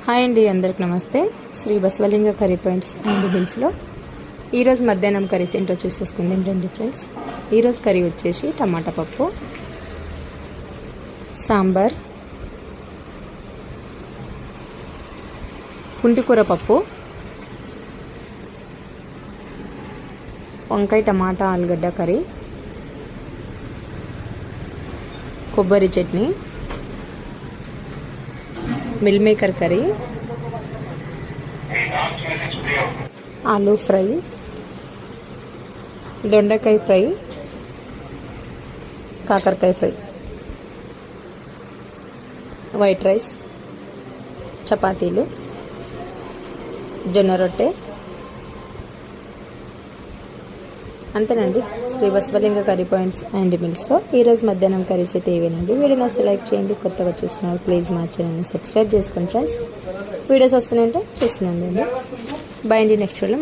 Hi అండి, అందరికి నమస్తే. Shri Basavalinga curry points and హిల్స్లో ఈరోజు మధ్యాహ్నం కర్రీస్ ఏంటో చూసేసుకుందాం రండి ఫ్రెండ్స్. ఈరోజు కర్రీ వచ్చేసి టమాటా పప్పు, సాంబార్, పుంటికూర పప్పు, వంకాయ టమాటా ఆలుగడ్డ కర్రీ, కొబ్బరి చట్నీ, మిల్ మేకర్ కర్రీ, ఆలూ ఫ్రై, దొండకాయ ఫ్రై, కాకరకాయ ఫ్రై, వైట్ రైస్, చపాతీలు, జొన్న రొట్టె. అంతేనండి Shri Basavalinga curry points and మిల్స్లో ఈరోజు మధ్యాహ్నం కర్రీస్ అయితే ఇవేనండి. వీడియోని సెలెక్ట్ చేయండి. కొత్తగా చూస్తున్నారు ప్లీజ్ మా ఛానల్ని సబ్స్క్రైబ్ చేసుకోండి ఫ్రెండ్స్. వీడియోస్ వస్తున్నాయంటే చూస్తున్నాండి. బాయ్ అండి, నెక్స్ట్ వీడియో